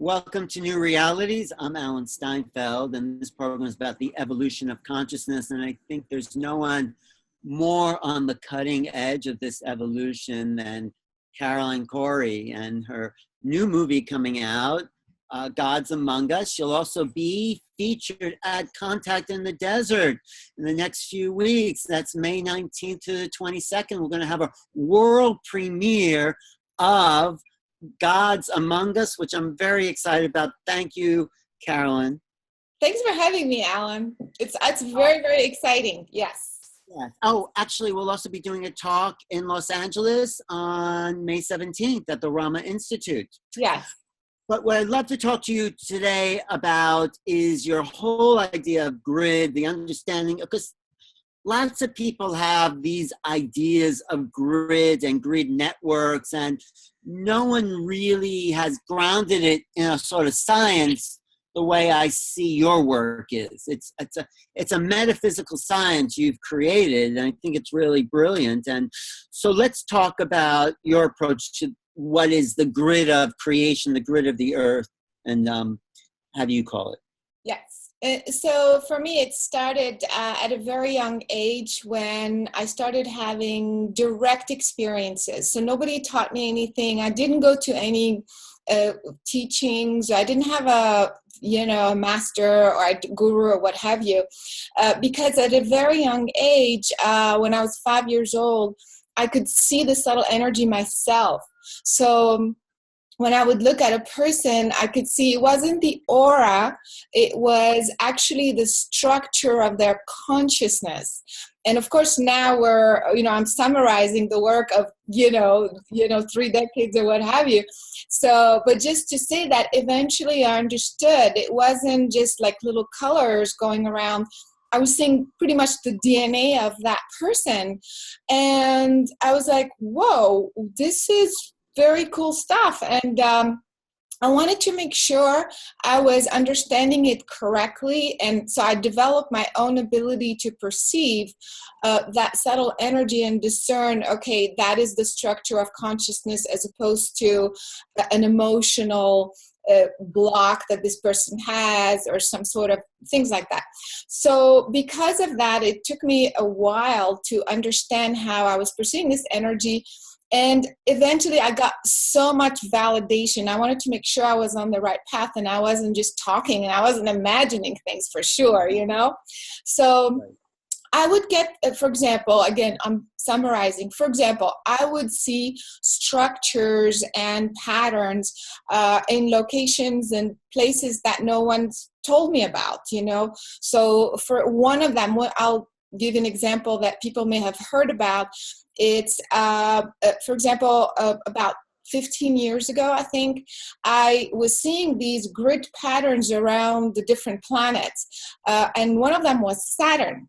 Welcome to New Realities. I'm Alan Steinfeld, and this program is about the evolution of consciousness. And I think there's no one more on the cutting edge of this evolution than Cory and her new movie coming out, Gods Among Us. She'll also be featured at Contact in the Desert in the next few weeks. That's May 19th to the 22nd. We're going to have a world premiere of Gods Among Us, which I'm very excited about. Thank you, Carolyn. Thanks for having me, Alan. It's very, very exciting. Yes. Yes. Oh, actually, we'll also be doing a talk in Los Angeles on May 17th at the Rama Institute. Yes. But what I'd love to talk to you today about is your whole idea of grid, the understanding, because lots of people have these ideas of grid and grid networks, and no one really has grounded it in a sort of science the way I see your work is. It's a metaphysical science you've created, and I think it's really brilliant. And so let's talk about your approach to what is the grid of creation, the grid of the earth, and how do you call it? Yes. So for me, it started at a very young age when I started having direct experiences. So nobody taught me anything. I didn't go to any teachings. I didn't have a master or a guru or what have you, because at a very young age, when I was 5 years old, I could see the subtle energy myself. So when I would look at a person, I could see it wasn't the aura, it was actually the structure of their consciousness. And of course, now I'm summarizing the work of, 3 decades or what have you. So, but just to say that eventually I understood it wasn't just like little colors going around. I was seeing pretty much the DNA of that person. And I was like, whoa, this is very cool stuff. And I wanted to make sure I was understanding it correctly. And so I developed my own ability to perceive that subtle energy and discern, okay, that is the structure of consciousness as opposed to an emotional block that this person has or some sort of things like that. So because of that, it took me a while to understand how I was perceiving this energy. And eventually I got so much validation. I wanted to make sure I was on the right path and I wasn't just talking and I wasn't imagining things for sure, So I would get, for example, again, I'm summarizing. For example, I would see structures and patterns in locations and places that no one's told me about, So for one of them, I'll give an example that people may have heard about. It's, for example, about 15 years ago, I think, I was seeing these grid patterns around the different planets. And one of them was Saturn.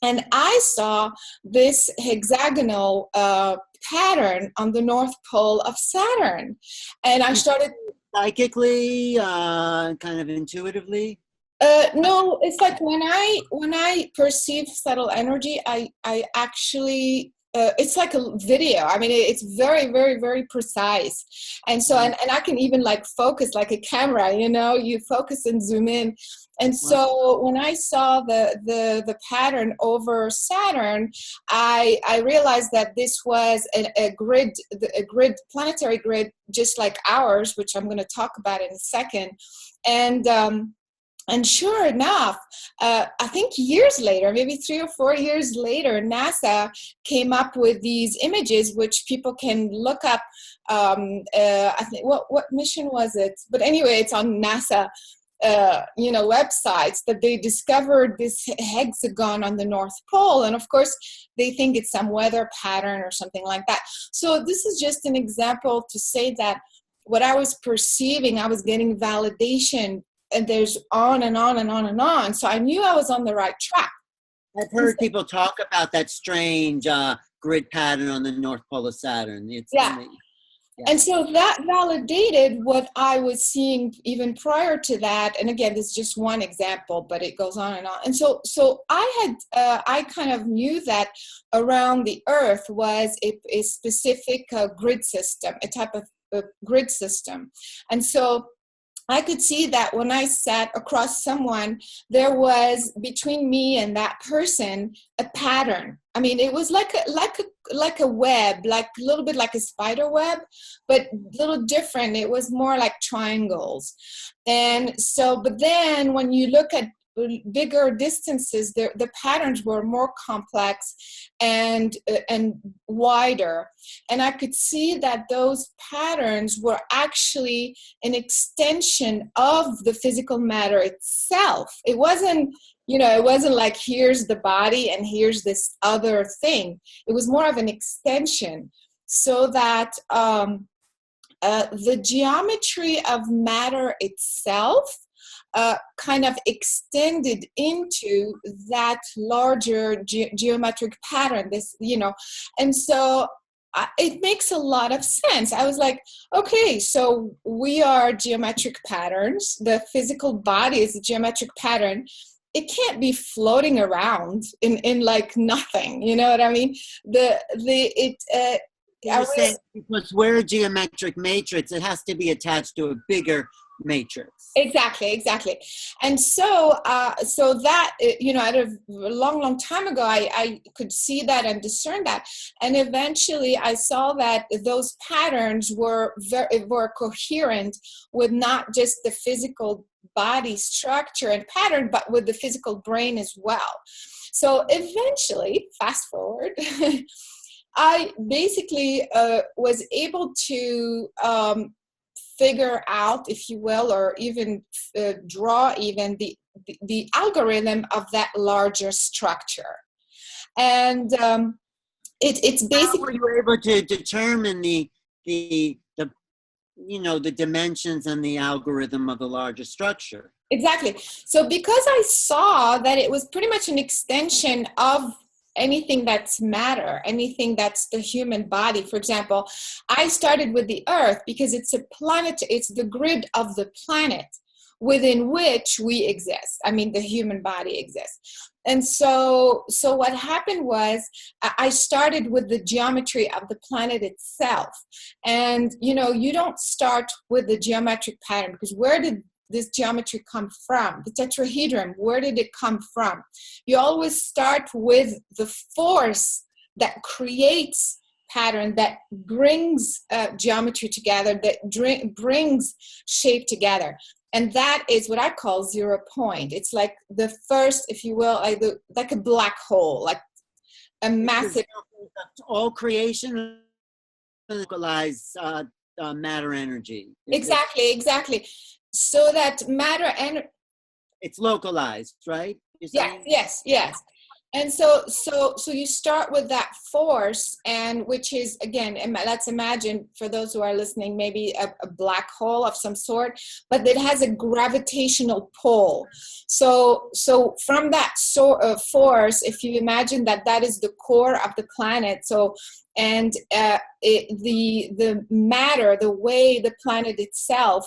And I saw this hexagonal pattern on the North Pole of Saturn. And I started... Psychically, kind of intuitively? No, it's like when I perceive subtle energy, I actually... it's like a video. I mean, it's very, very, very precise. And so, and I can even like focus like a camera, you focus and zoom in. And so when I saw the pattern over Saturn, I realized that this was a grid, planetary grid, just like ours, which I'm going to talk about in a second. And sure enough, I think years later, maybe 3 or 4 years later, NASA came up with these images, which people can look up. I think what mission was it? But anyway, it's on NASA, websites that they discovered this hexagon on the North Pole, and of course, they think it's some weather pattern or something like that. So this is just an example to say that what I was perceiving, I was getting validation. And there's on and on and on and on. So I knew I was on the right track. I've heard people talk about that strange grid pattern on the North Pole of Saturn. Yeah. And so that validated what I was seeing even prior to that. And again, this is just one example, but it goes on and on. And so I kind of knew that around the Earth was a specific grid system, a type of grid system. And so I could see that when I sat across someone, there was between me and that person a pattern. I mean, it was like a web, like a little bit like a spider web, but a little different. It was more like triangles. And so, but then when you look at bigger distances, the patterns were more complex and wider. And I could see that those patterns were actually an extension of the physical matter itself. It wasn't, it wasn't like here's the body and here's this other thing. It was more of an extension, so that the geometry of matter itself kind of extended into that larger geometric pattern, and so it makes a lot of sense. I was like, okay, so we are geometric patterns. The physical body is a geometric pattern. It can't be floating around in like nothing. You know what I mean? You're saying because we're a geometric matrix, it has to be attached to a bigger matrix. Exactly. And so that, at a long time ago, I could see that and discern that. And eventually I saw that those patterns were coherent with not just the physical body structure and pattern, but with the physical brain as well. So eventually, fast forward, I basically was able to figure out, if you will, or even draw even the algorithm of that larger structure. And it's basically... How were you able to determine the dimensions and the algorithm of the larger structure? Exactly. So because I saw that it was pretty much an extension of anything that's matter, anything that's the human body. For example, I started with the Earth because it's a planet, it's the grid of the planet within which we exist. I mean, the human body exists. And so what happened was I started with the geometry of the planet itself. And, you don't start with the geometric pattern, because where did this geometry come from? The tetrahedron, where did it come from? You always start with the force that creates pattern, that brings geometry together, that brings shape together. And that is what I call 0 point. It's like the first, if you will, like a black hole, like a massive... All creation localized matter energy. Exactly. So that matter and it's localized, right? Yes. And so you start with that force, and which is, again, let's imagine, for those who are listening, maybe a black hole of some sort, but it has a gravitational pull. So from that force, if you imagine that is the core of the planet, and the matter, the way the planet itself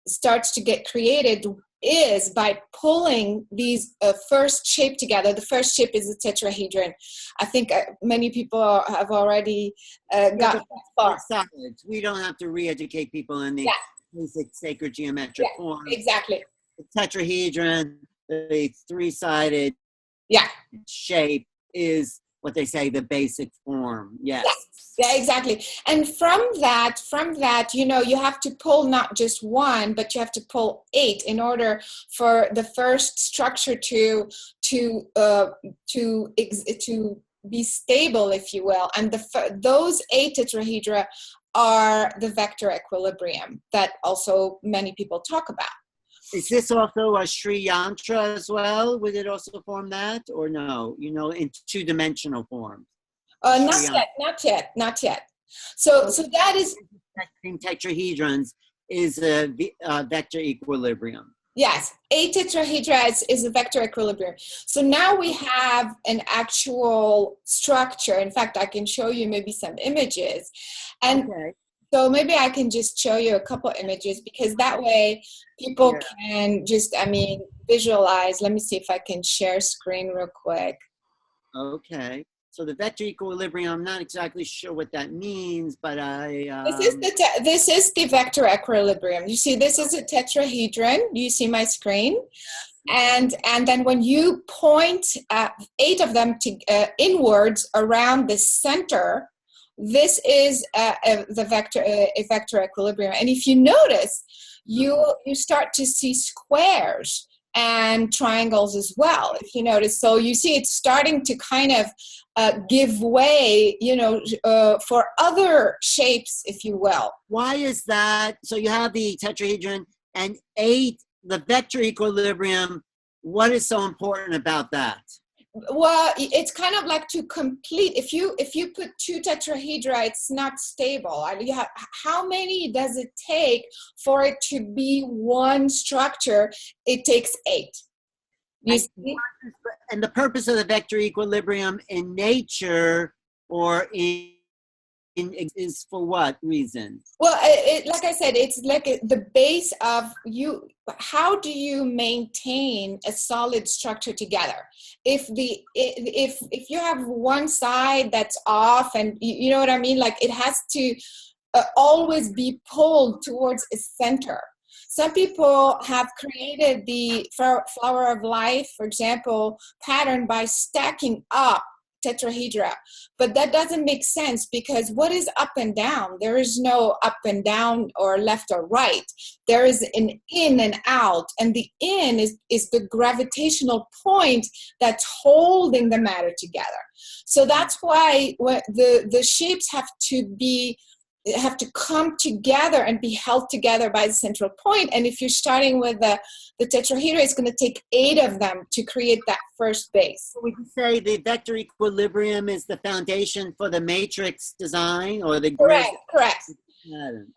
starts to get created is by pulling these first shape together. The first shape is the tetrahedron. I think many people have already got that far. Solids. We don't have to re-educate people in the basic sacred geometric form. Exactly. The tetrahedron, the three-sided shape, is what they say the basic form. Yes. Yeah, exactly. And from that, you have to pull not just one, but you have to pull 8 in order for the first structure to be stable, if you will. And those 8 tetrahedra are the vector equilibrium that also many people talk about. Is this also a Sri Yantra as well? Would it also form that, or no? In 2-dimensional form? Not yet. So that is... Tetrahedrons is a vector equilibrium. Yes, 8 tetrahedra is a vector equilibrium. So now we have an actual structure. In fact, I can show you maybe some images. And so maybe I can just show you a couple images, because that way people can just, visualize. Let me see if I can share screen real quick. Okay. So the vector equilibrium, I'm not exactly sure what that means, but This is the vector equilibrium. You see, this is a tetrahedron. Do you see my screen? And then when you point 8 of them inwards around the center, this is the vector equilibrium. And if you notice, you start to see squares and triangles as well, if you notice. So you see it's starting to kind of give way, for other shapes, if you will. Why is that? So you have the tetrahedron and 8, the vector equilibrium. What is so important about that? Well, it's kind of like to complete. If you put 2 tetrahedra, it's not stable. How many does it take for it to be one structure? It takes 8. You see? And the purpose of the vector equilibrium in nature or is for what reason? Well, like I said, it's like the base of you. How do you maintain a solid structure together? If you have one side that's off, and you know what I mean, like it has to always be pulled towards a center. Some people have created the flower of life, for example, pattern by stacking up tetrahedra, but that doesn't make sense, because what is up and down? There is no up and down or left or right. There is an in and out, and the in is the gravitational point that's holding the matter together. So that's why the shapes have to come together and be held together by the central point. And if you're starting with the tetrahedra, it's going to take 8 of them to create that first base. We can say the vector equilibrium is the foundation for the matrix design, or the correct.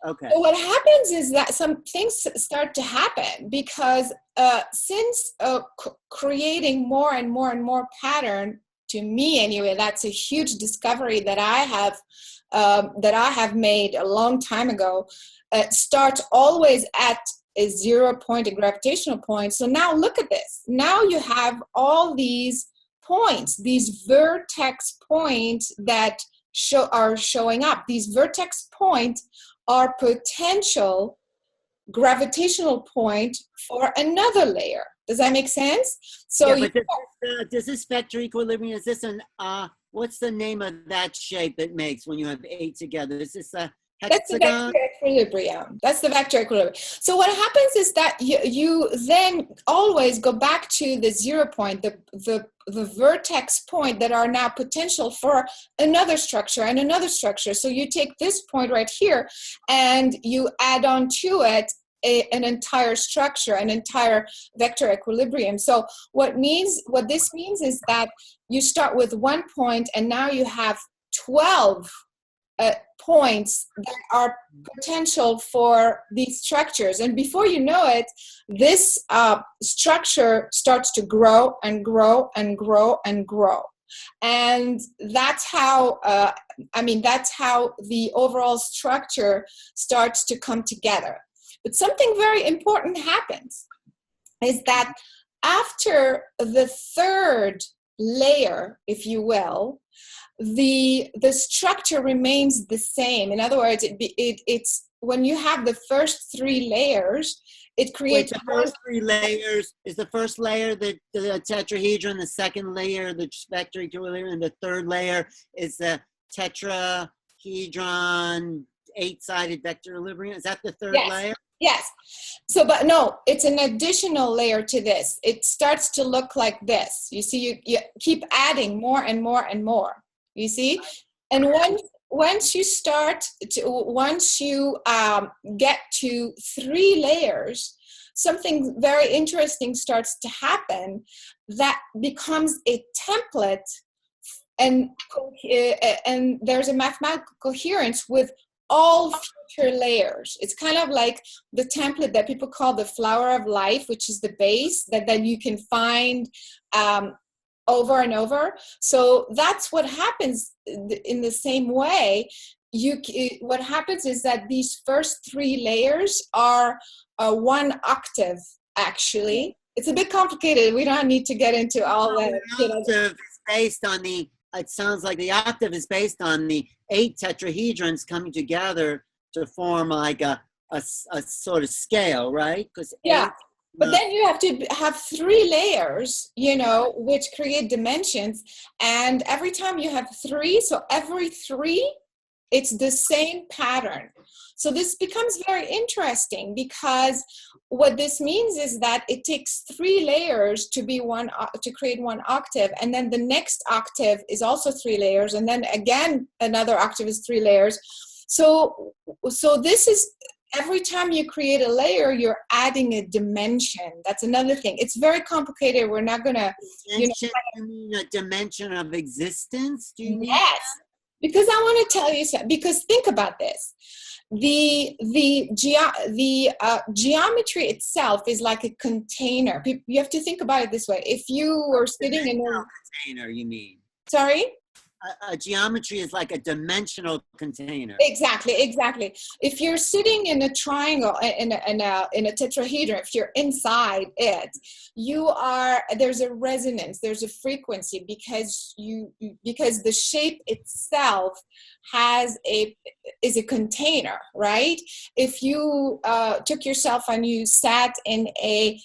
Okay. So what happens is that some things start to happen, because since creating more and more and more pattern, to me anyway, that's a huge discovery that I have made a long time ago. Starts always at a 0 point, a gravitational point. So now look at this. Now you have all these points, these vertex points that are showing up. These vertex points are potential gravitational point for another layer. Does that make sense? So yeah, but does this vector equilibrium, is this what's the name of that shape it makes when you have 8 together? Is this a hexagon? That's the vector equilibrium. That's the vector equilibrium. So what happens is that you then always go back to the 0 point, the vertex point that are now potential for another structure and another structure. So you take this point right here and you add on to it an entire structure, an entire vector equilibrium. So what this means is that you start with 1 point, and now you have 12 points that are potential for these structures. And before you know it, this structure starts to grow and grow and grow and grow. And that's how, that's how the overall structure starts to come together. But something very important happens, is that after the 3rd layer, if you will, the structure remains the same. In other words, it's when you have the first 3 layers, it creates. Wait, the first 3 layers is the first layer the tetrahedron, the second layer the vector equilibrium, and the 3rd layer is the tetrahedron 8-sided vector equilibrium. Is that the 3rd layer? Yes. So, but no, it's an additional layer to this. It starts to look like this. You see, you keep adding more and more and more. You see, and once you get to 3 layers, something very interesting starts to happen that becomes a template, and there's a mathematical coherence with all future layers. It's kind of like the template that people call the flower of life, which is the base that you can find over and over. So that's what happens in the same way. What happens is that these first 3 layers are 1 octave, actually. It's a bit complicated. We don't need to get into all that. Octave is based on the it sounds like the octave is based on the 8 tetrahedrons coming together to form like a sort of scale, right? Because Yeah. But then you have to have 3 layers, you know, which create dimensions. And every time you have 3, so every 3, it's the same pattern. So this becomes very interesting, because what this means is that it takes 3 layers to be to create 1 octave, and then the next octave is also 3 layers, and then again another octave is 3 layers. So this is, every time you create a layer, you're adding a dimension. That's another thing. It's very complicated. We're not gonna, you mean a dimension of existence? Do you mean? Yes, because I want to tell you something. Because think about this: the geometry itself is like a container. You have to think about it this way. If you were sitting in a container, you mean? Sorry? A geometry is like a dimensional container. Exactly. If you're sitting in a triangle, in a tetrahedron, if you're inside it, there's a resonance, there's a frequency, because the shape itself is a container, right? If you took yourself and you sat in a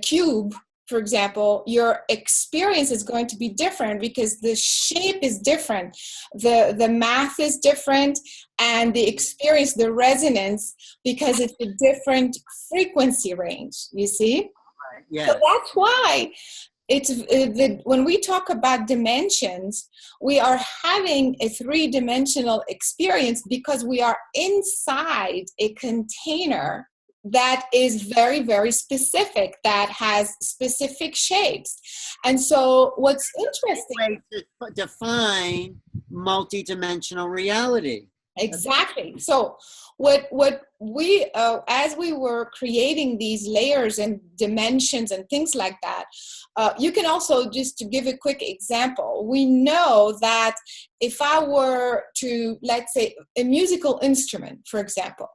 cube, for example, your experience is going to be different, because the shape is different, the math is different, and the experience, the resonance, because it's a different frequency range, you see? Right. Yeah. So that's why when we talk about dimensions, we are having a 3-dimensional experience, because we are inside a container that is very, very specific, that has specific shapes. And so what's interesting, to define multidimensional reality. Exactly. So what we as we were creating these layers and dimensions and things like that, you can also, just to give a quick example, we know that if I were to, let's say, a musical instrument, for example,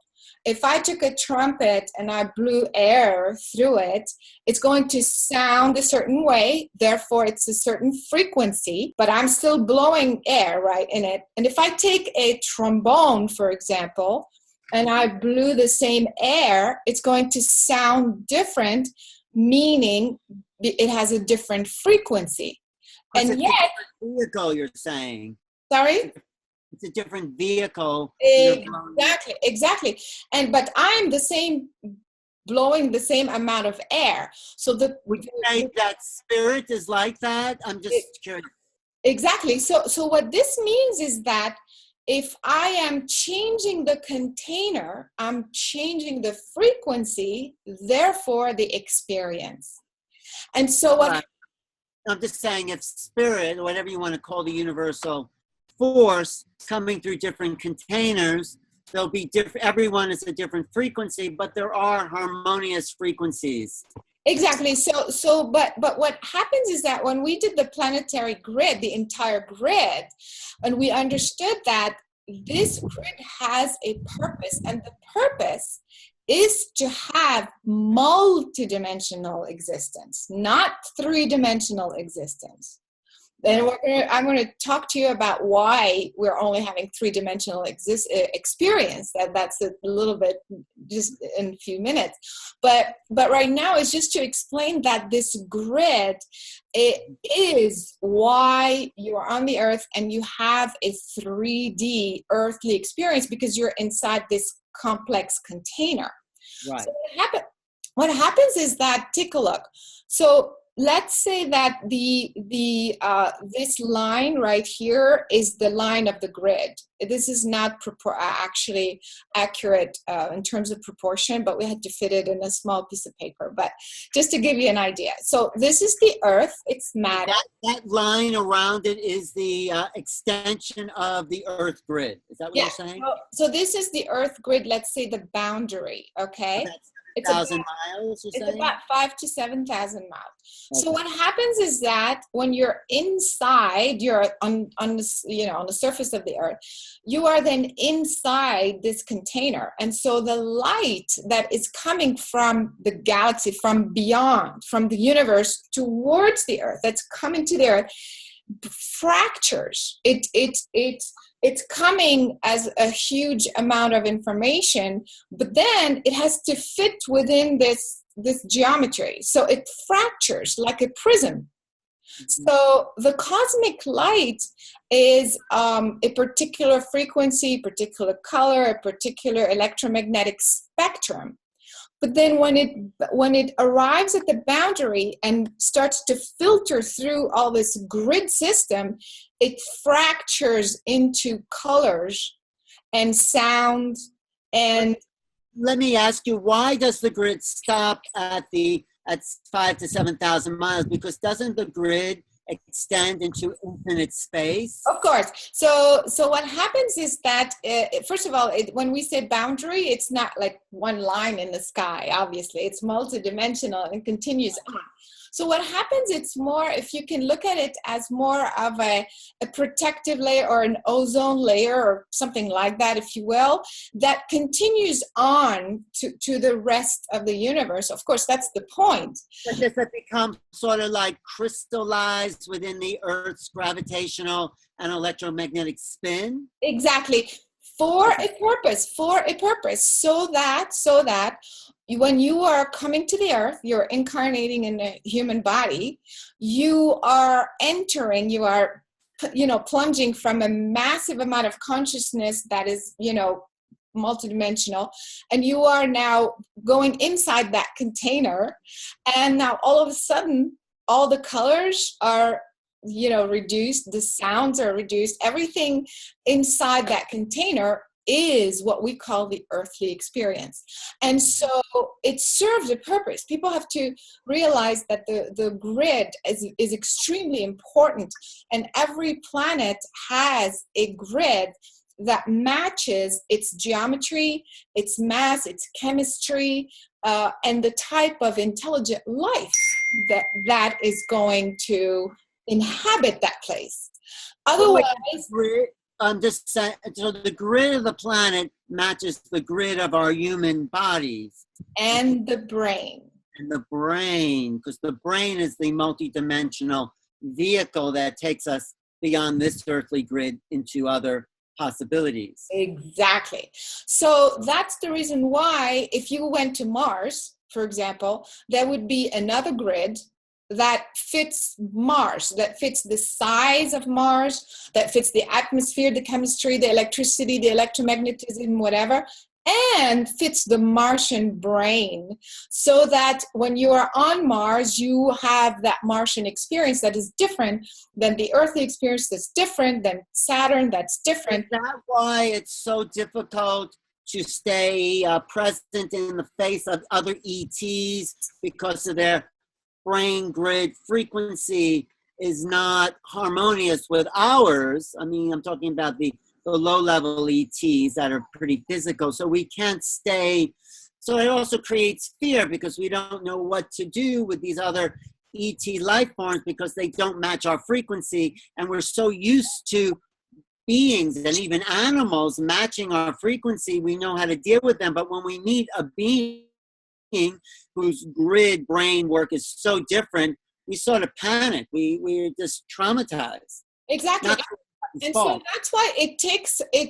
if I took a trumpet and I blew air through it, it's going to sound a certain way. Therefore, it's a certain frequency, but I'm still blowing air, right, in it. And if I take a trombone, for example, and I blew the same air, it's going to sound different, meaning it has a different frequency. And yet, vehicle, you're saying. Sorry? It's a different vehicle. Exactly. But I'm the same, blowing the same amount of air. So would you say that spirit is like that? I'm just curious. Exactly. So what this means is that if I am changing the container, I'm changing the frequency, therefore the experience. And so what I'm just saying, if spirit, or whatever you want to call the universal force, coming through different containers, there'll be different, everyone is a different frequency, but there are harmonious frequencies. Exactly. But what happens is that when we did the planetary grid, the entire grid, and we understood that this grid has a purpose, and the purpose is to have multidimensional existence, not 3-dimensional existence. And I'm going to talk to you about why we're only having 3-dimensional experience. That's a little bit just in a few minutes. But right now it's just to explain that this grid, it is why you are on the earth and you have a 3D earthly experience, because you're inside this complex container. Right. So what happens is that, take a look. So let's say that this line right here is the line of the grid. This is not actually accurate in terms of proportion, but we had to fit it in a small piece of paper. But just to give you an idea. So this is the earth, it's matter. That line around it is the extension of the earth grid. Is that what you're saying? So this is the earth grid, let's say the boundary, okay? It's 1,000 miles, it's about 5,000 to 7,000 miles. Okay. So what happens is that when you're inside, you're on the surface of the earth, you are then inside this container. And so the light that is coming from the galaxy, from beyond, from the universe towards the earth, that's coming to the earth, fractures. It's coming as a huge amount of information, but then it has to fit within this geometry. So it fractures like a prism. So the cosmic light is a particular frequency, particular color, a particular electromagnetic spectrum. But then when it arrives at the boundary and starts to filter through all this grid system, it fractures into colors and sound. And let me ask you, why does the grid stop at 5,000 to 7,000 miles? Because doesn't the grid extend into infinite space? Of course. So what happens is that, first of all, when we say boundary, it's not like one line in the sky, obviously. It's multidimensional and continues on. So what happens, it's more, if you can look at it as more of a protective layer or an ozone layer or something like that, if you will, that continues on to the rest of the universe. Of course, that's the point. But does it become sort of like crystallized within the Earth's gravitational and electromagnetic spin? Exactly. For a purpose, so that when you are coming to the earth, you're incarnating in a human body, you are plunging from a massive amount of consciousness that is, multidimensional, and you are now going inside that container, and now all of a sudden, all the colors are reduced, the sounds are reduced, everything inside that container is what we call the earthly experience. And so it serves a purpose. People have to realize that the grid is extremely important, and every planet has a grid that matches its geometry, its mass, its chemistry, and the type of intelligent life that is going to inhabit that place. Otherwise, so the grid of the planet matches the grid of our human bodies and the brain. And the brain, because the brain is the multidimensional vehicle that takes us beyond this earthly grid into other possibilities. Exactly. So that's the reason why if you went to Mars, for example, there would be another grid that fits Mars, that fits the size of Mars, that fits the atmosphere, the chemistry, the electricity, the electromagnetism, whatever, and fits the Martian brain, so that when you are on Mars, you have that Martian experience that is different than the earthly experience, that's different than Saturn, that's different. Is that why it's so difficult to stay present in the face of other ETs, because of their brain grid frequency is not harmonious with ours? I mean, I'm talking about the low-level ETs that are pretty physical, so we can't stay. So it also creates fear because we don't know what to do with these other ET life forms because they don't match our frequency, and we're so used to beings and even animals matching our frequency, we know how to deal with them. But when we meet a being whose grid brain work is so different, we sort of panic. We're just traumatized. Exactly. And so that's why it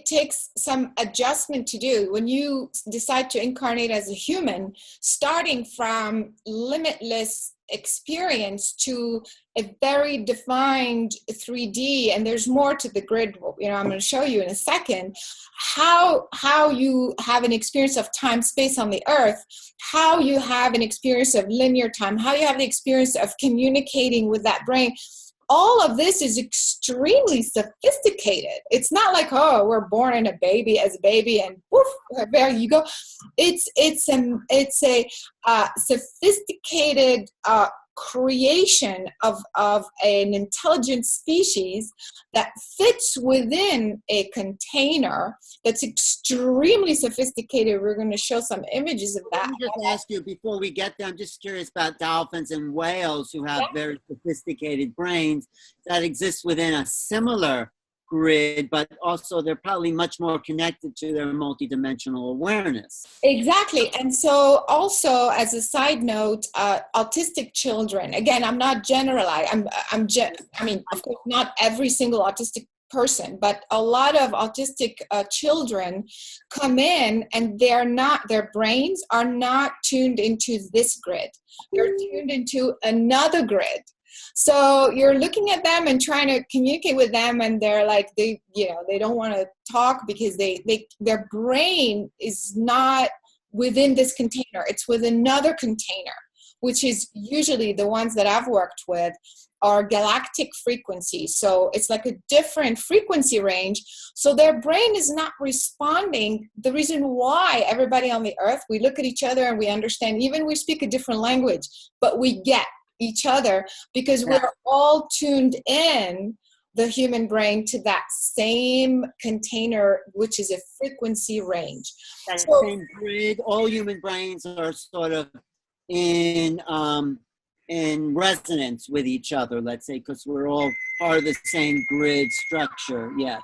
takes some adjustment to do when you decide to incarnate as a human, starting from limitless experience to a very defined 3D, and there's more to the grid, I'm going to show you in a second, how you have an experience of time space on the earth, how you have an experience of linear time, how you have the experience of communicating with that brain. All of this is extremely sophisticated. It's not like, oh, we're born in as a baby and woof, there you go. It's a sophisticated creation of an intelligent species that fits within a container that's extremely sophisticated. We're going to show some images of that. Let me just ask you before we get there, I'm just curious about dolphins and whales who have very sophisticated brains that exist within a similar grid, but also they're probably much more connected to their multidimensional awareness. Exactly. And so also as a side note, autistic children, again, I'm not generalizing. I mean, of course, not every single autistic person, but a lot of autistic children come in and their brains are not tuned into this grid. They're tuned into another grid. So you're looking at them and trying to communicate with them, and they're like, they don't want to talk because their brain is not within this container. It's with another container, which is usually the ones that I've worked with are galactic frequencies. So it's like a different frequency range. So their brain is not responding. The reason why everybody on the earth, we look at each other and we understand, even we speak a different language, but we get each other because we're all tuned in, the human brain, to that same container, which is a frequency range. That same grid, all human brains are sort of in resonance with each other, let's say, because we're all part of the same grid structure. Yes.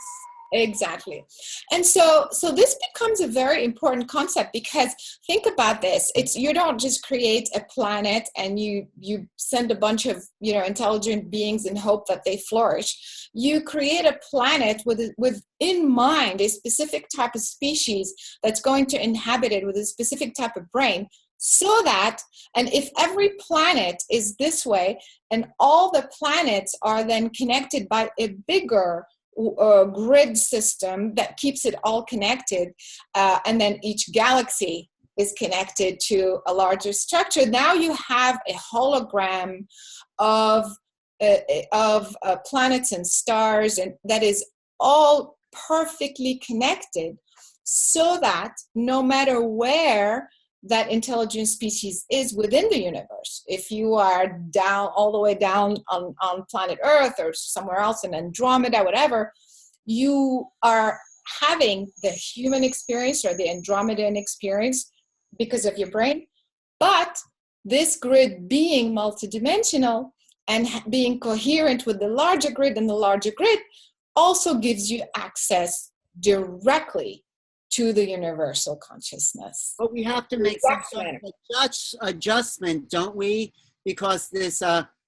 Exactly. And so this becomes a very important concept, because think about this. You don't just create a planet and you send a bunch of, intelligent beings and hope that they flourish. You create a planet with in mind a specific type of species that's going to inhabit it with a specific type of brain. So that, and if every planet is this way and all the planets are then connected by a bigger grid system that keeps it all connected, and then each galaxy is connected to a larger structure. Now you have a hologram of planets and stars, and that is all perfectly connected, so that no matter where that intelligent species is within the universe, if you are down all the way down on planet Earth or somewhere else in Andromeda, whatever, you are having the human experience or the Andromedan experience because of your brain. But this grid being multidimensional and being coherent with the larger grid, and the larger grid also gives you access directly to the universal consciousness. But we have to make some sort of adjustment, don't we? Because this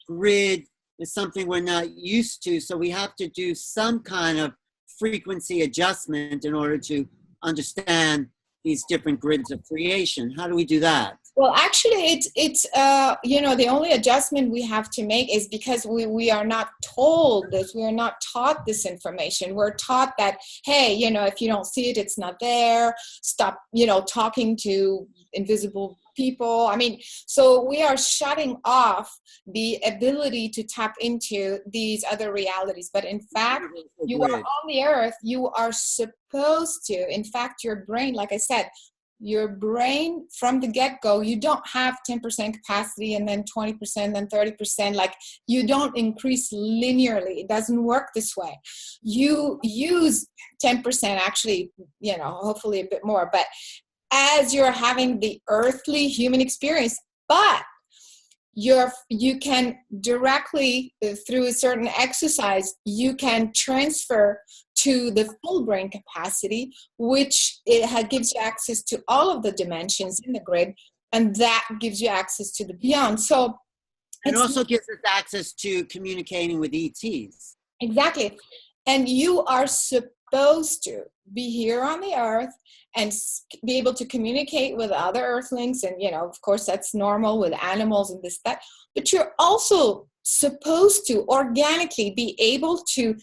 grid is something we're not used to. So we have to do some kind of frequency adjustment in order to understand these different grids of creation. How do we do that? Well, actually, it's the only adjustment we have to make is because we are not told this, we are not taught this information. We're taught that, hey, if you don't see it, it's not there. Stop, talking to invisible people. I mean, so we are shutting off the ability to tap into these other realities. But in fact, you are on the earth, you are supposed to, in fact, your brain, like I said, your brain from the get-go, you don't have 10% capacity and then 20%, then 30%. Like, you don't increase linearly. It doesn't work this way. You use 10%, actually, hopefully a bit more, but as you're having the earthly human experience, but you can directly, through a certain exercise, you can transfer to the full brain capacity, which gives you access to all of the dimensions in the grid, and that gives you access to the beyond. So it also gives us access to communicating with ETs. Exactly. And you are supposed to be here on the earth and be able to communicate with other earthlings. And, of course, that's normal with animals and this, that. But you're also supposed to organically be able to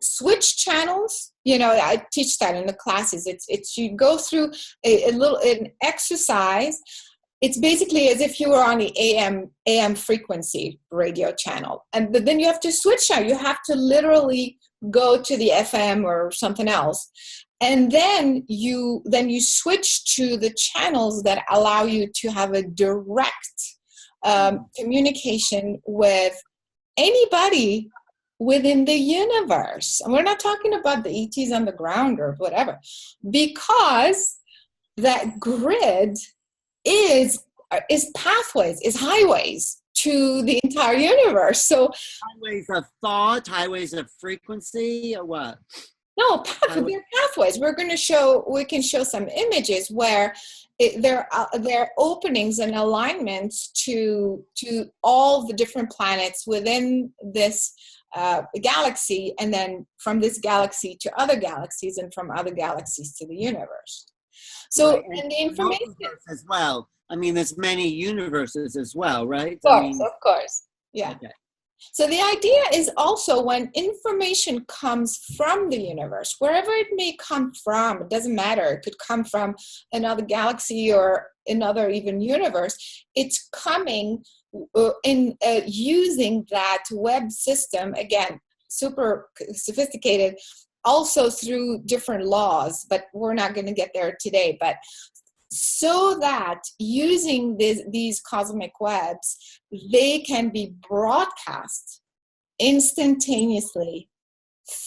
switch channels. I teach that in the classes. It's you go through an exercise. It's basically as if you were on the AM frequency radio channel. But then you have to switch out. You have to literally go to the FM or something else. And then you switch to the channels that allow you to have a direct communication with anybody within the universe. And we're not talking about the ETs on the ground or whatever, because that grid is pathways, is highways to the entire universe. So Highways of thought, highways of frequency, or what? no, they're pathways. We can show some images where there are openings and alignments to all the different planets within this galaxy, and then from this galaxy to other galaxies, and from other galaxies to the universe. So, right. and the information as well. I mean, there's many universes as well, right? Of course. Yeah. Okay. So the idea is also when information comes from the universe, wherever it may come from, it doesn't matter. It could come from another galaxy or another even universe. It's coming using that web system, again, super sophisticated, also through different laws, but we're not going to get there today. But so that using these cosmic webs, they can be broadcast instantaneously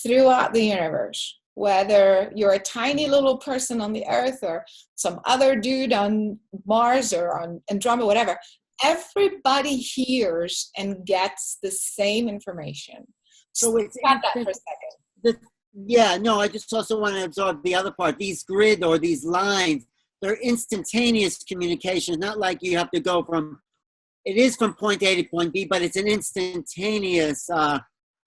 throughout the universe, whether you're a tiny little person on the Earth or some other dude on Mars or on Andromeda, whatever. Everybody hears and gets the same information. So it's got that for a second. Yeah, no, I just also want to absorb the other part. These grid or these lines, they're instantaneous communication, not like you have to go it is from point A to point B, but it's an instantaneous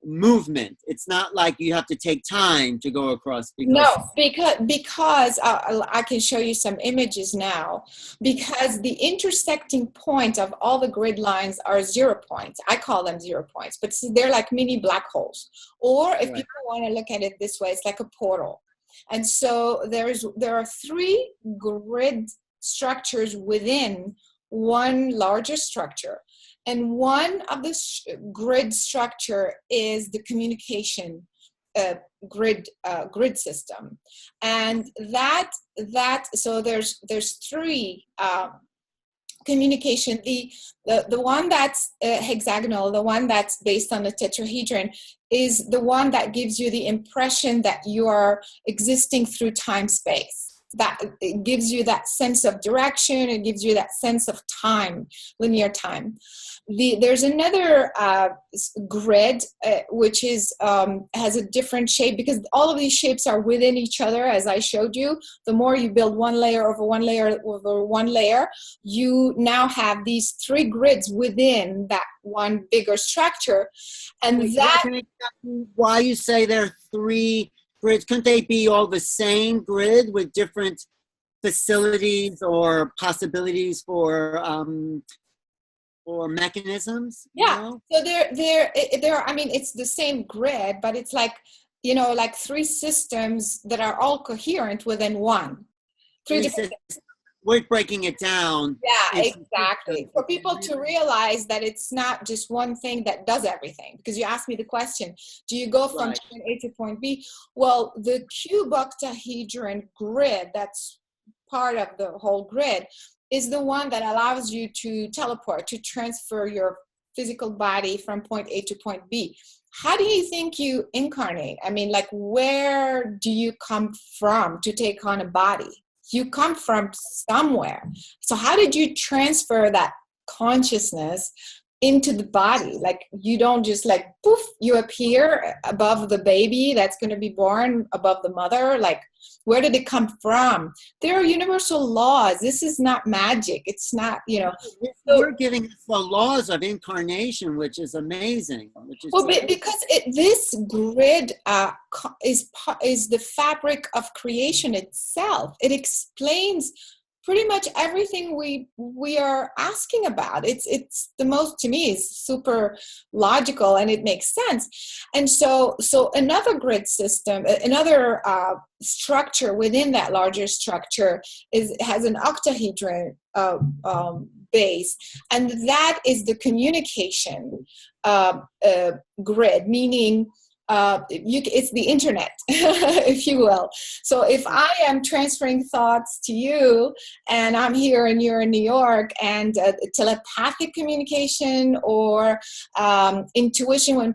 movement. It's not like you have to take time to go across. Because I can show you some images now, because the intersecting point of all the grid lines are 0 points. I call them 0 points, but they're like mini black holes. Or if people want to look at it this way, it's like a portal. And so there are 3 grid structures within one larger structure. And one of the grid structure is the communication grid system. And so there's 3 communication. The one that's hexagonal, the one that's based on the tetrahedron, is the one that gives you the impression that you are existing through time-space. That it gives you that sense of direction. It gives you that sense of time, linear time. There's another grid which has a different shape, because all of these shapes are within each other, as I showed you. The more you build one layer over one layer over one layer, you now have these 3 grids within that one bigger structure. And why you say there are 3 grids? Couldn't they be all the same grid with different facilities or possibilities for mechanisms? Yeah. You know? So there. I mean, it's the same grid, but it's like, like 3 systems that are all coherent within one. 3 different. We're breaking it down. Yeah, exactly. For people to realize that it's not just one thing that does everything. Because you asked me the question, do you go from point A to point B? Well, the cube octahedron grid, that's part of the whole grid, is the one that allows you to teleport, to transfer your physical body from point A to point B. How do you think you incarnate? I mean, like, where do you come from to take on a body? You come from somewhere. So how did you transfer that consciousness into the body? Like, you don't just like, poof, you appear above the baby that's going to be born, above the mother. Like, where did it come from? There are universal laws. This is not magic. It's not, You're giving us the laws of incarnation, which is amazing. Because this grid is the fabric of creation itself. It explains pretty much everything we are asking about. It's the most, to me, is super logical, and it makes sense. And so another grid system, another structure within that larger structure has an octahedron base, and that is the communication grid, meaning it's the internet, if you will. So if I am transferring thoughts to you, and I'm here and you're in New York, and telepathic communication or intuition, when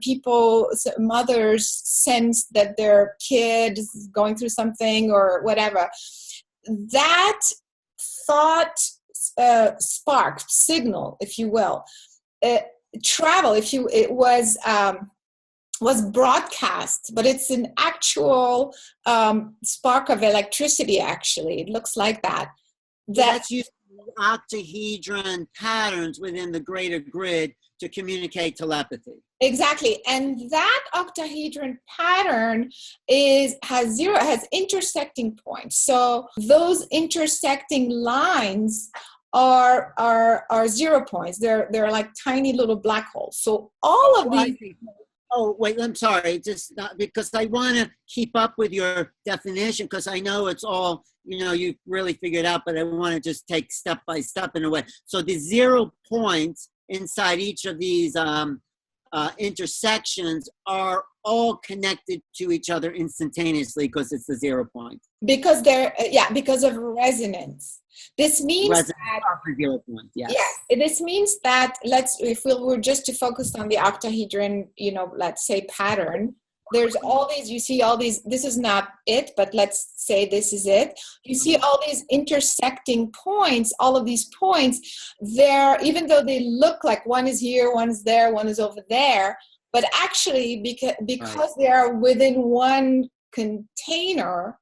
mothers sense that their kid is going through something or whatever, that thought spark, signal, if you will, travel, it was broadcast, but it's an actual spark of electricity. Actually, it looks like that. That's using octahedron patterns within the greater grid to communicate telepathy. Exactly, and that octahedron pattern has intersecting points. So those intersecting lines are 0 points. They're like tiny little black holes. So all of these. Oh, wait, I'm sorry. Just not, because I want to keep up with your definition, because I know it's all, you've really figured out, but I want to just take step by step in a way. So the 0 points inside each of these intersections are all connected to each other instantaneously because it's the 0 point. Because because of resonance. This means that, 0 point, yes. This means that if we were just to focus on the octahedron, let's say pattern, there's all these, you see all these, this is not it, but let's say this is it. You see all these intersecting points, all of these points, even though they look like one is here, one is there, one is over there, but actually because they are within one container,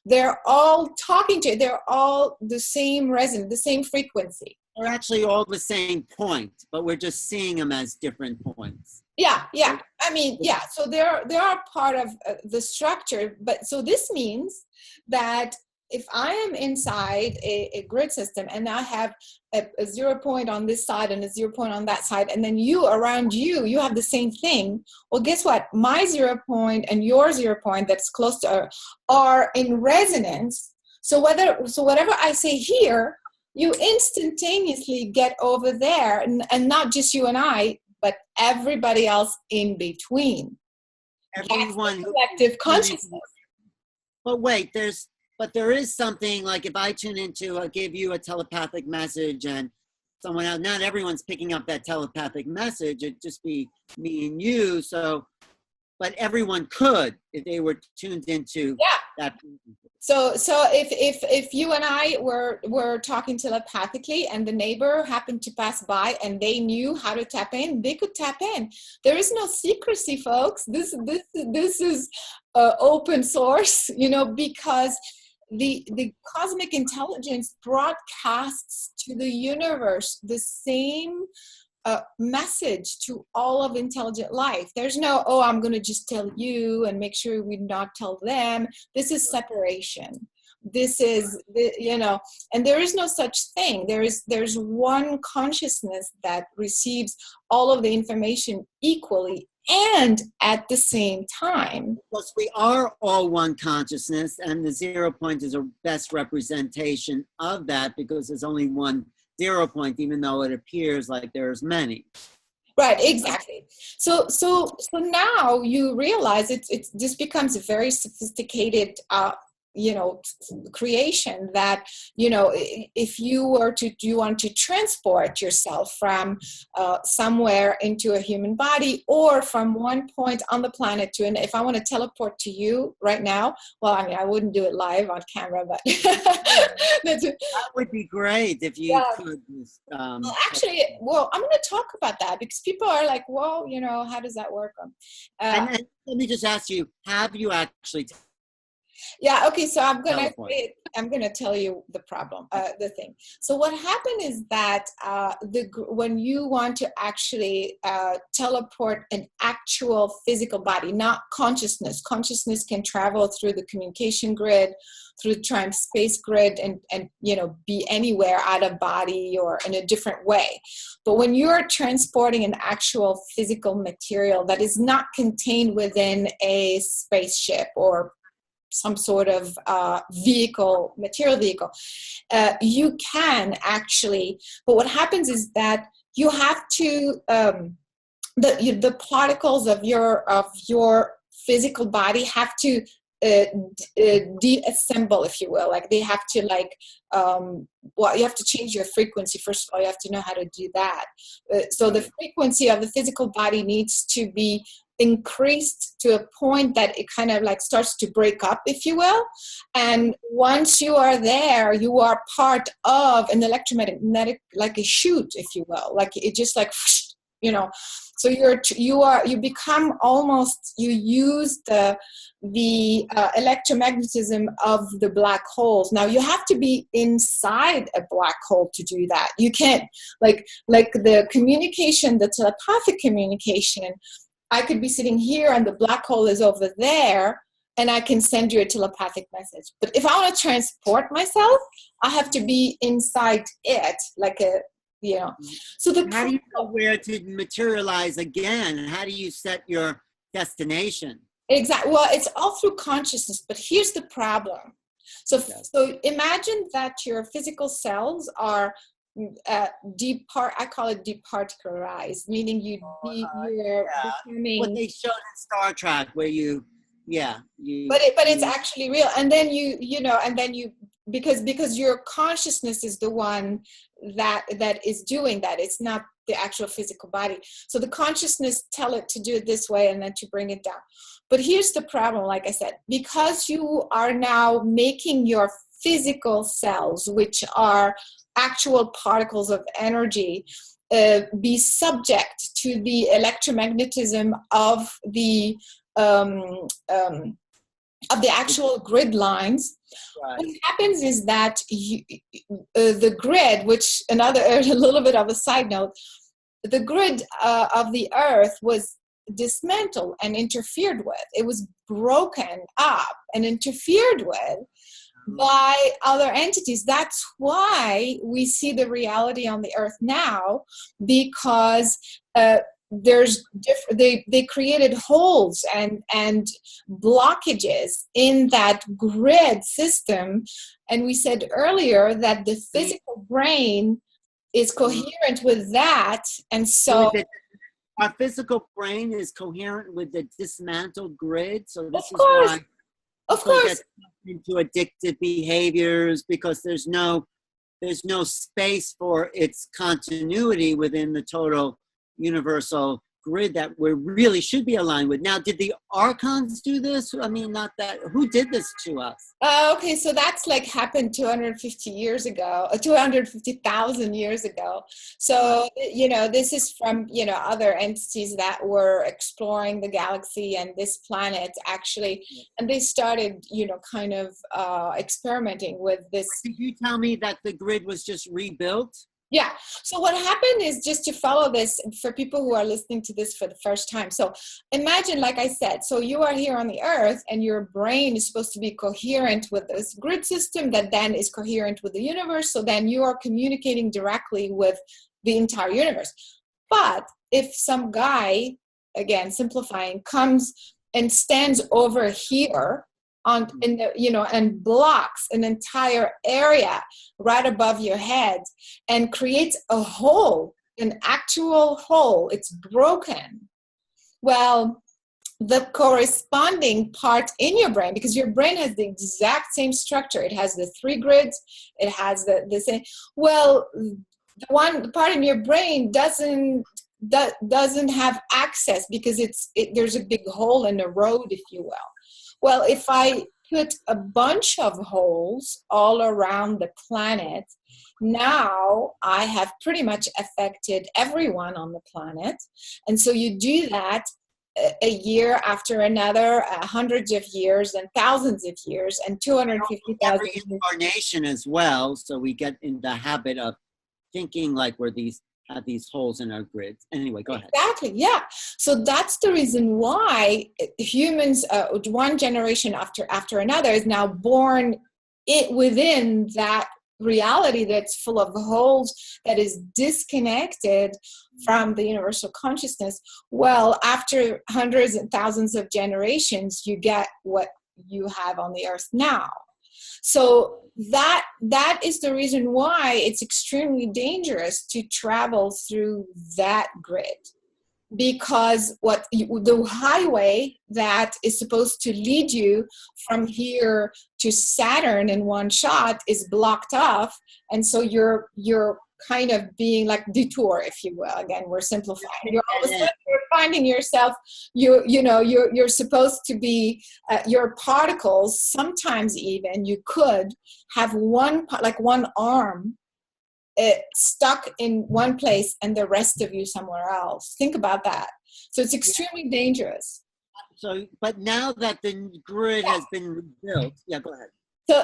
they're all talking to you. They're all the same resonance, the same frequency. They're actually all the same point, but we're just seeing them as different points. Yeah. I mean, yeah. So they are part of the structure. But so this means that if I am inside a grid system and I have a 0 point on this side and a 0 point on that side, and then around you have the same thing. Well, guess what? My 0 point and your 0 point that's close to are in resonance. So whatever I say here, you instantaneously get over there, and not just you and I, but everybody else in between. Everyone. Collective consciousness. But wait, there is something like if I tune into, I'll give you a telepathic message and someone else, not everyone's picking up that telepathic message. It'd just be me and you. So, but everyone could if they were tuned into that. So if you and I were talking telepathically and the neighbor happened to pass by and they knew how to tap in, they could tap in. There is no secrecy, folks. This is open source, because the cosmic intelligence broadcasts to the universe the same message to all of intelligent life. There's no, I'm going to just tell you and make sure we not tell them. This is separation. This is, and there is no such thing. There's one consciousness that receives all of the information equally and at the same time. Plus, we are all one consciousness, and the 0 point is a best representation of that because there's only one 0 point, even though it appears like there's many. Right, exactly. So now you realize this becomes a very sophisticated creation that, if you want to transport yourself from somewhere into a human body or from one point on the planet to, and if I want to teleport to you right now, well, I mean, I wouldn't do it live on camera, but that would be great if you could. I'm going to talk about that because people are like, well, how does that work? And let me just ask you, have you actually Yeah. Okay. So I'm gonna tell you the problem, the thing. So what happened is that when you want to actually teleport an actual physical body, not consciousness. Consciousness can travel through the communication grid, through the time space grid, and be anywhere out of body or in a different way. But when you're transporting an actual physical material that is not contained within a spaceship or some sort of material vehicle, you can actually, but what happens is that you have to, the particles of your physical body have to deassemble, if you will. Like they have to you have to change your frequency. First of all, you have to know how to do that. So the frequency of the physical body needs to be increased to a point that it kind of like starts to break up, if you will. And once you are there, you are part of an electromagnetic, like a chute, if you will. Like it just like you know, so you become almost, you use the electromagnetism of the black holes. Now you have to be inside a black hole to do that. You can't, like the communication, the telepathic communication, I could be sitting here and the black hole is over there, and I can send you a telepathic message. But if I want to transport myself, I have to be inside it, like a, you know. So how do you know where to materialize again? How do you set your destination? Exactly. Well, it's all through consciousness, but here's the problem. So imagine that your physical cells are I call it departicularized, meaning you're becoming what they showed in Star Trek, where you but it's actually real. And then you because your consciousness is the one that is doing that. It's not the actual physical body. So the consciousness tell it to do it this way and then to bring it down. But here's the problem, like I said, because you are now making your physical cells, which are actual particles of energy, be subject to the electromagnetism of the actual grid lines. Right. What happens is that the grid, which a little bit of a side note, the grid of the Earth was dismantled and interfered with. It was broken up and interfered with by other entities. That's why we see the reality on the Earth now, because they created holes and blockages in that grid system. And we said earlier that the physical brain is coherent with that, and so our physical brain is coherent with the dismantled grid. So this is why, of course, get into addictive behaviors, because there's no space for its continuity within the total universal grid that we really should be aligned with. Now, did the archons do this? I mean, not that. Who did this to us? Okay, so that's like happened 250 years ago, 250,000 years ago. So, this is from, other entities that were exploring the galaxy and this planet, actually. And they started, kind of experimenting with this. Did you tell me that the grid was just rebuilt? Yeah. So what happened is, just to follow this for people who are listening to this for the first time. So imagine, like I said, so you are here on the Earth and your brain is supposed to be coherent with this grid system that then is coherent with the universe. So then you are communicating directly with the entire universe. But if some guy, again, simplifying, comes and stands over here and blocks an entire area right above your head and creates a hole, an actual hole, it's broken. Well, the corresponding part in your brain, because your brain has the exact same structure, it has the 3 grids, it has the same. Well, the part in your brain doesn't have access because there's a big hole in the road, if you will. Well, if I put a bunch of holes all around the planet, now I have pretty much affected everyone on the planet. And so you do that a year after another, hundreds of years and thousands of years and 250,000 every incarnation as well. So we get in the habit of thinking like have these holes in our grids. Anyway, go ahead. Exactly, yeah. So that's the reason why humans, one generation after another, is now born within that reality that's full of holes, that is disconnected from the universal consciousness. Well, after hundreds and thousands of generations, you get what you have on the Earth now. So that is the reason why it's extremely dangerous to travel through that grid, because the highway that is supposed to lead you from here to Saturn in one shot is blocked off, and so you're kind of being like detour, if you will. Again, we're simplifying. You're all of a sudden you're finding yourself, you're supposed to be your particles. Sometimes even you could have one arm stuck in one place and the rest of you somewhere else. Think about that. So it's extremely dangerous. So, but now that the grid has been rebuilt, yeah, go ahead.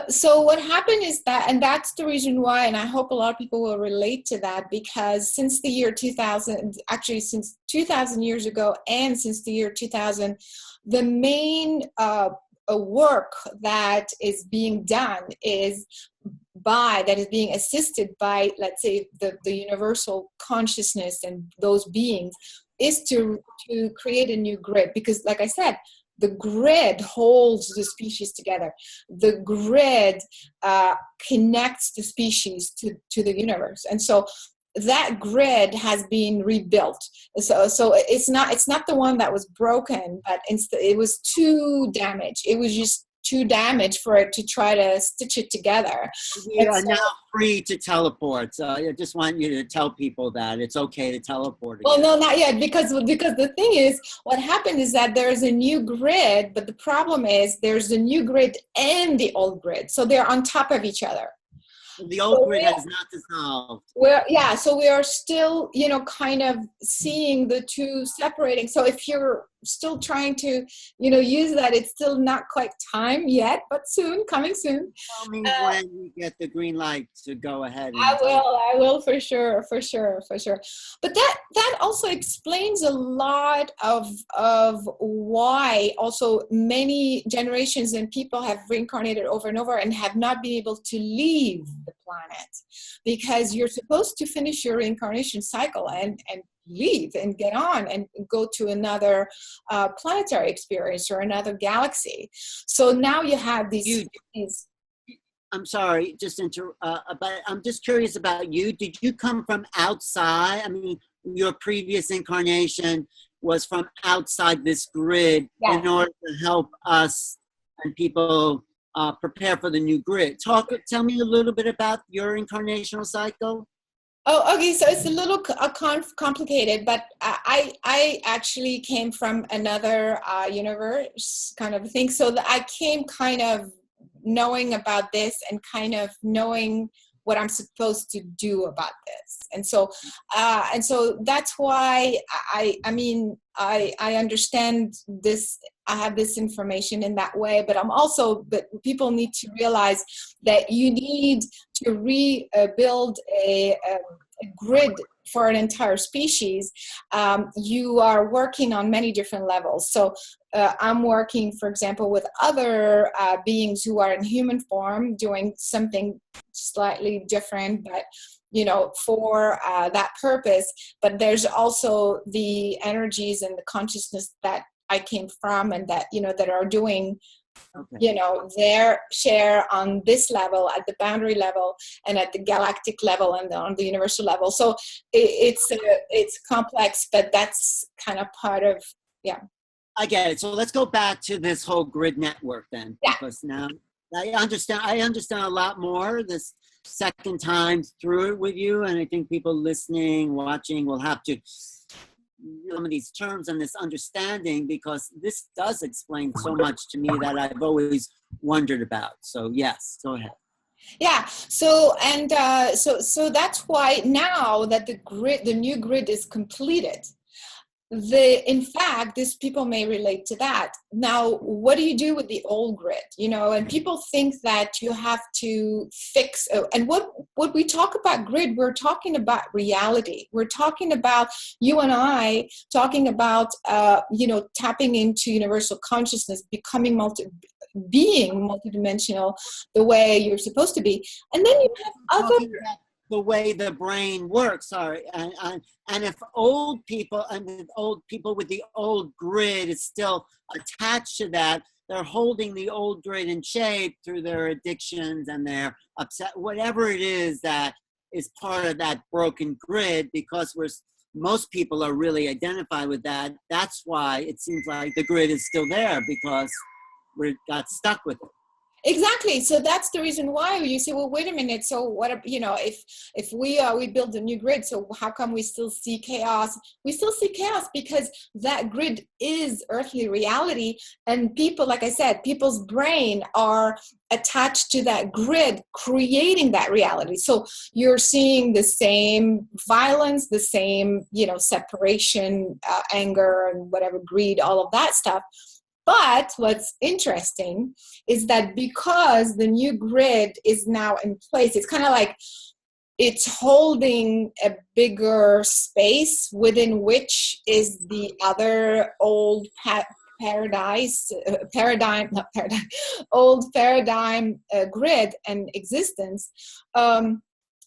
So what happened is that, and that's the reason why, and I hope a lot of people will relate to that, because since the year 2000, actually since 2000 years ago, and since the year 2000, the main work that is being done is that is being assisted by, let's say, the universal consciousness and those beings, is to create a new grid. Because like I said, the grid holds the species together. The grid connects the species to the universe. And so that grid has been rebuilt. So it's not the one that was broken, but it was too damaged. It was just too damaged for it to try to stitch it together. We are now free to teleport. So I just want you to tell people that it's okay to teleport again. Well, no, not yet, because the thing is, what happened is that there's a new grid, but the problem is there's the new grid and the old grid. So they're on top of each other. The old grid has not dissolved. So we are still, kind of seeing the two separating. So if you're still trying to, use that, it's still not quite time yet, but soon, coming soon. Tell me when you get the green light to go ahead. I will for sure. But that also explains a lot of why also many generations and people have reincarnated over and over and have not been able to leave the planet, because you're supposed to finish your reincarnation cycle and leave and get on and go to another planetary experience or another galaxy. So now you have these. I'm sorry, but I'm just curious about you. Did you come from outside? I mean, your previous incarnation was from outside this grid in order to help us and people prepare for the new grid. Tell me a little bit about your incarnational cycle. Oh, okay. So it's a little complicated, but I actually came from another universe kind of thing. So that I came kind of knowing about this and kind of knowing what I'm supposed to do about this. And so that's why I understand this. I have this information in that way, but people need to realize that you need to rebuild a grid for an entire species. You are working on many different levels. So I'm working, for example, with other beings who are in human form doing something slightly different, but for that purpose. But there's also the energies and the consciousness that I came from and that, that are doing, their share on this level, at the boundary level and at the galactic level and on the universal level. So it's complex, but that's kind of part of, I get it. So let's go back to this whole grid network then, because now I understand a lot more this second time through it with you. And I think people listening, watching will have to some of these terms and this understanding, because this does explain so much to me that I've always wondered about. So yes, go ahead. Yeah. So that's why now that the new grid is completed, in fact, these people may relate to that. Now, what do you do with the old grid? And people think that you have to fix, and what we talk about grid, we're talking about reality. We're talking about you and I talking about, tapping into universal consciousness, becoming being multidimensional the way you're supposed to be. And then you have other... the way the brain works, and if old people with the old grid is still attached to that, they're holding the old grid in shape through their addictions and their upset, whatever it is that is part of that broken grid, because most people are really identified with that. That's why it seems like the grid is still there, because we got stuck with it. Exactly. So that's the reason why you say, well, wait a minute. So what, if we build a new grid, so how come we still see chaos? We still see chaos because that grid is earthly reality. And people, like I said, people's brain are attached to that grid, creating that reality. So you're seeing the same violence, the same, separation, anger, and whatever, greed, all of that stuff. But what's interesting is that because the new grid is now in place, it's kind of like it's holding a bigger space within which is the other old old paradigm grid and existence.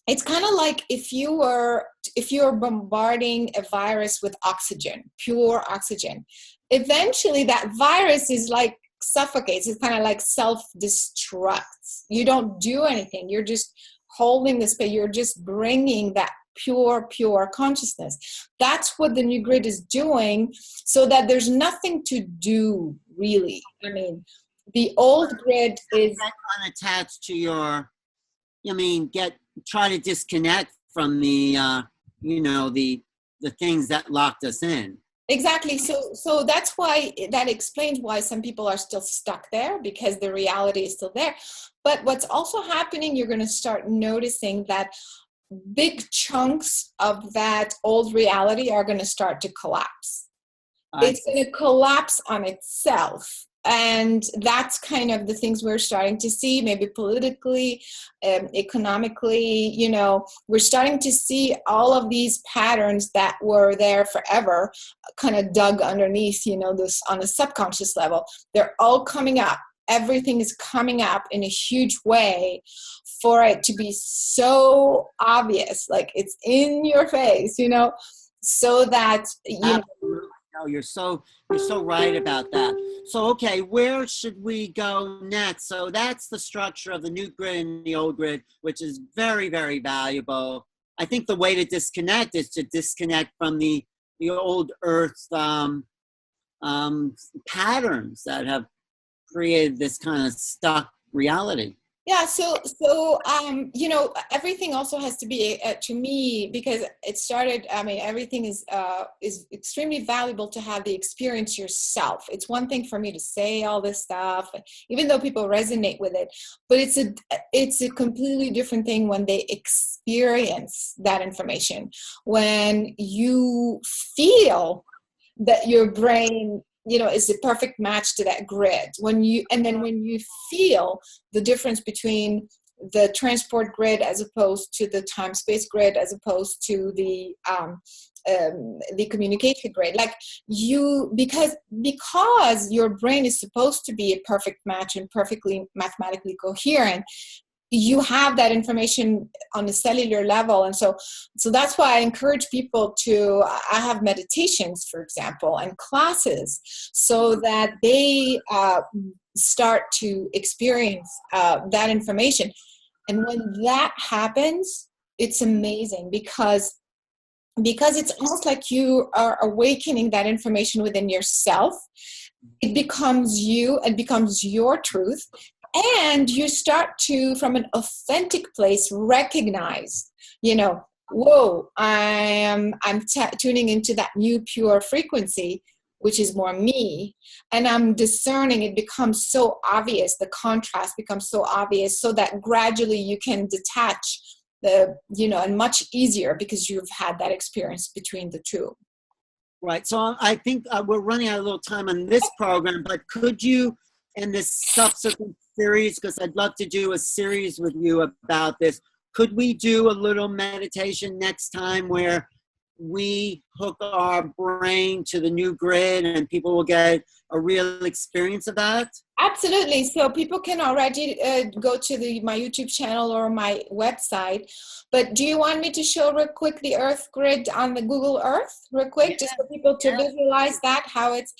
It's kind of like if you're bombarding a virus with oxygen, pure oxygen, eventually that virus is like suffocates. It's kind of like self-destructs. You don't do anything. You're just holding the space. You're just bringing that pure consciousness. That's what the new grid is doing, so that there's nothing to do, really. I mean, the old grid is unattached to your, try to disconnect from the, the things that locked us in. Exactly. So that's why, that explains why some people are still stuck there, because the reality is still there. But what's also happening, you're going to start noticing that big chunks of that old reality are going to start to collapse. It's going to collapse on itself. And that's kind of the things we're starting to see, maybe politically, economically, we're starting to see all of these patterns that were there forever, kind of dug underneath, this on a subconscious level. They're all coming up. Everything is coming up in a huge way for it to be so obvious, like it's in your face, so that, No, you're so right about that. So, okay, where should we go next? So that's the structure of the new grid and the old grid, which is very, very valuable. I think the way to disconnect is to disconnect from the old Earth patterns that have created this kind of stuck reality. Yeah, so everything also has to be to me, because it started. I mean, everything is extremely valuable to have the experience yourself. It's one thing for me to say all this stuff, even though people resonate with it, but it's a completely different thing when they experience that information. When you feel that your brain is a perfect match to that grid. When you feel the difference between the transport grid as opposed to the time-space grid, as opposed to the communication grid, like because your brain is supposed to be a perfect match and perfectly mathematically coherent, you have that information on a cellular level. And so that's why I encourage people I have meditations, for example, and classes, so that they start to experience that information. And when that happens, it's amazing, because it's almost like you are awakening that information within yourself. It becomes you, it becomes your truth. And you start to, from an authentic place, recognize, whoa, I'm tuning into that new pure frequency, which is more me. And I'm discerning. It becomes so obvious. The contrast becomes so obvious, so that gradually you can detach and much easier, because you've had that experience between the two. Right. So I think we're running out of a little time on this program, but could you, in this subsequent series, because I'd love to do a series with you about this, could we do a little meditation next time where we hook our brain to the new grid and people will get a real experience of that? Absolutely. So people can already go to my YouTube channel or my website. But do you want me to show real quick the Earth grid on the Google Earth real quick, just for people to visualize that, how it's,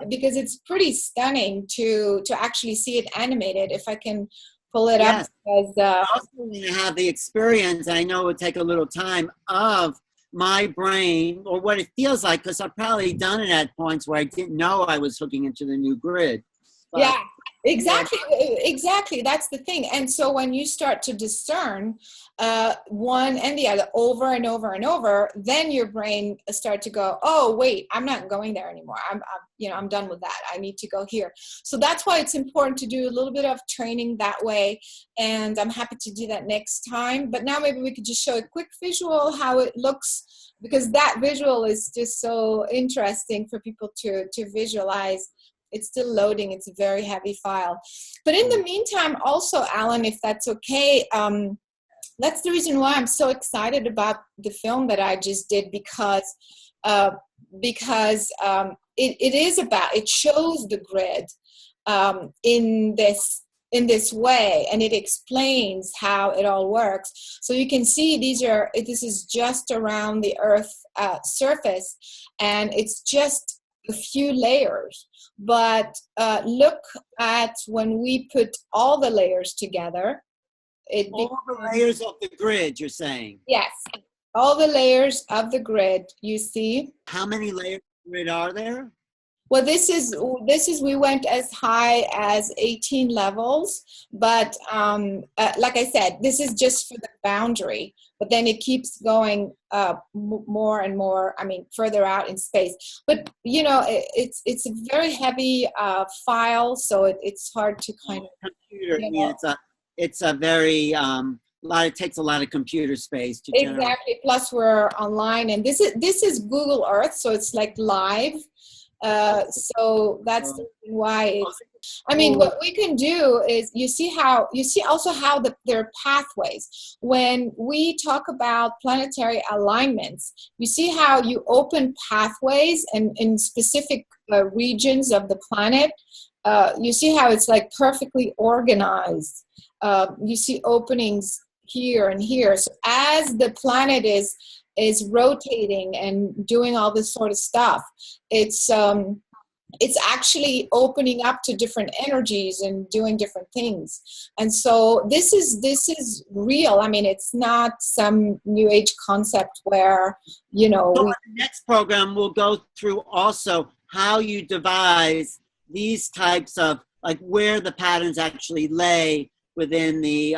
because it's pretty stunning to actually see it animated. If I can pull it up. Because, also going to have the experience, I know it would take a little time, of my brain, or what it feels like, because I've probably done it at points where I didn't know I was hooking into the new grid. But Exactly. That's the thing. And so when you start to discern one and the other over and over and over, then your brain start to go, oh wait, I'm not going there anymore. I'm done with that. I need to go here. So that's why it's important to do a little bit of training that way. And I'm happy to do that next time. But now maybe we could just show a quick visual how it looks, because that visual is just so interesting for people to visualize. It's still loading. It's a very heavy file. But in the meantime, also, Alan, if that's okay, that's the reason why I'm so excited about the film that I just did, because it shows the grid in this way, and it explains how it all works. So you can see this is just around the Earth surface, and it's just a few layers. But look at when we put all the layers together. All the layers of the grid, you're saying? Yes, all the layers of the grid, you see. How many layers of grid are there? Well, this is we went as high as 18 levels, but like I said, this is just for the boundary, but then it keeps going more and more, further out in space. But, it's a very heavy file, so it's hard to kind of... Computer, it's a very... it takes a lot of computer space to generate. Exactly. Plus we're online, and this is Google Earth, so it's like live. So that's the reason why what we can do is you see also how there are pathways. When we talk about planetary alignments, you see how you open pathways and in specific regions of the planet. You see how it's like perfectly organized. You see openings here and here. So as the planet is rotating and doing all this sort of stuff, it's actually opening up to different energies and doing different things. And so this is real. It's not some new age concept where, So in the next program, we'll go through also how you devise these types of, like, where the patterns actually lay within the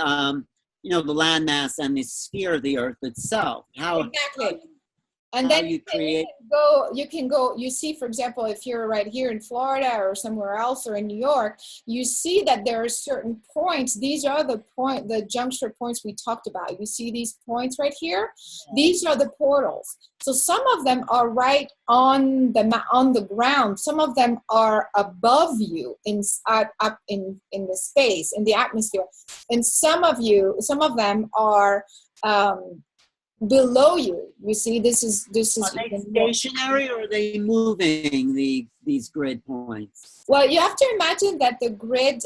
the landmass and the sphere of the Earth itself. Exactly. And then you can go, you see, for example, if you're right here in Florida or somewhere else or in New York, you see that there are certain points. These are the juncture points we talked about. You see these points right here? These are the portals. So some of them are right on the ground. Some of them are above you up in the space, in the atmosphere. And some of them are below you. You see, this is are they stationary, or are they moving, these grid points? Well, you have to imagine that the grid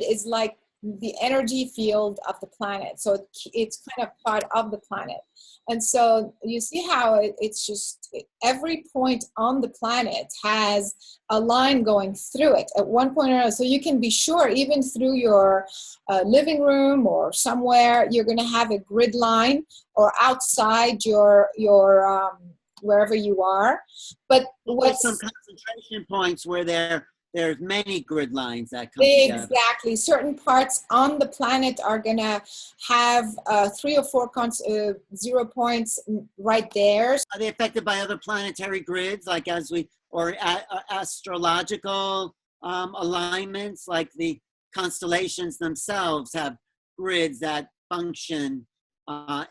is like the energy field of the planet. So it's kind of part of the planet. And so you see how it's just every point on the planet has a line going through it at one point or another. So you can be sure, even through your living room or somewhere, you're going to have a grid line, or outside your wherever you are. But what's some concentration points where there's many grid lines that come together? Exactly. Certain parts on the planet are going to have 3 or 4 0 points right there. Are they affected by other planetary grids, like astrological alignments, like the constellations themselves have grids that function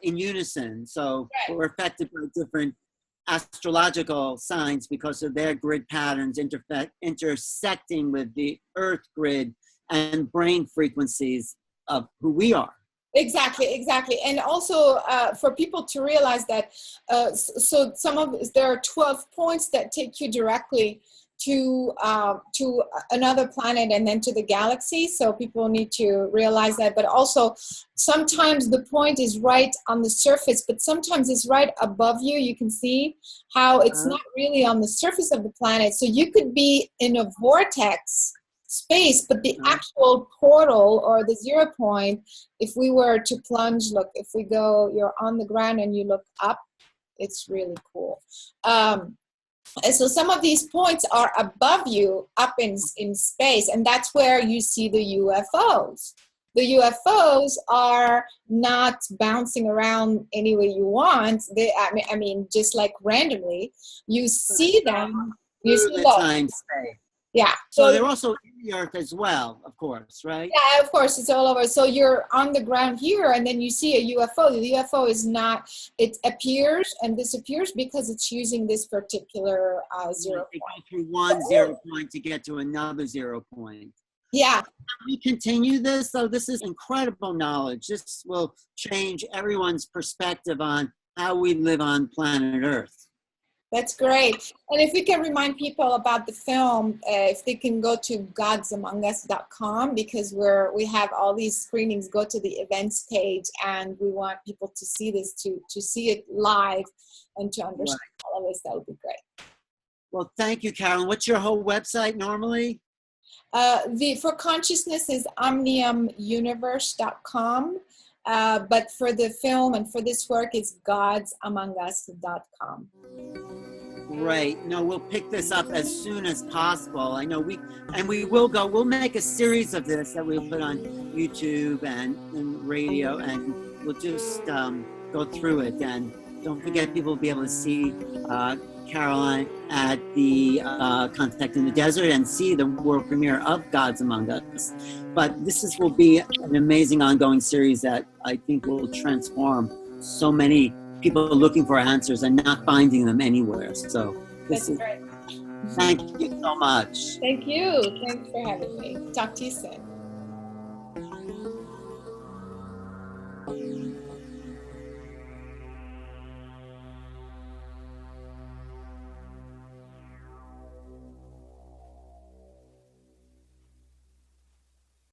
in unison? So right. We're affected by different astrological signs because of their grid patterns intersecting with the Earth grid and brain frequencies of who we are. Exactly. And also for people to realize that, so there are 12 points that take you directly to another planet and then to the galaxy. So people need to realize that. But also, sometimes the point is right on the surface, but sometimes it's right above you. You can see how it's not really on the surface of the planet. So you could be in a vortex space, but the actual portal or the 0 point, if we were to plunge, look, if we go, you're on the ground and you look up, it's really cool. And so some of these points are above you, up in space, and that's where you see the UFOs. The UFOs are not bouncing around any way you want. I mean, just like randomly, you see them. You see the those. time space. Yeah. So they're also in the earth as well, of course, right? Yeah, of course, it's all over. So you're on the ground here, and then you see a UFO. The UFO is not, it appears and disappears because it's using this particular 0 point. They go through one 0 point to get to another 0 point. Yeah. We continue this, so this is incredible knowledge. This will change everyone's perspective on how we live on planet Earth. That's great. And if we can remind people about the film, if they can go to godsamongus.com, because we have all these screenings, go to the events page, and we want people to see this, to see it live and to understand all of this. That would be great. Well, thank you, Carolyn. What's your whole website normally? For consciousness is omniumuniverse.com. But for the film and for this work, it's godsamongus.com. Great. No, we'll pick this up as soon as possible. I know we'll make a series of this that we'll put on YouTube and radio, and we'll just go through it. And don't forget, people will be able to see Caroline at the Contact in the Desert and see the world premiere of Gods Among Us. But will be an amazing ongoing series that I think will transform so many people looking for answers and not finding them anywhere. So that's great. Thank you so much. Thank you. Thanks for having me. Talk to you soon.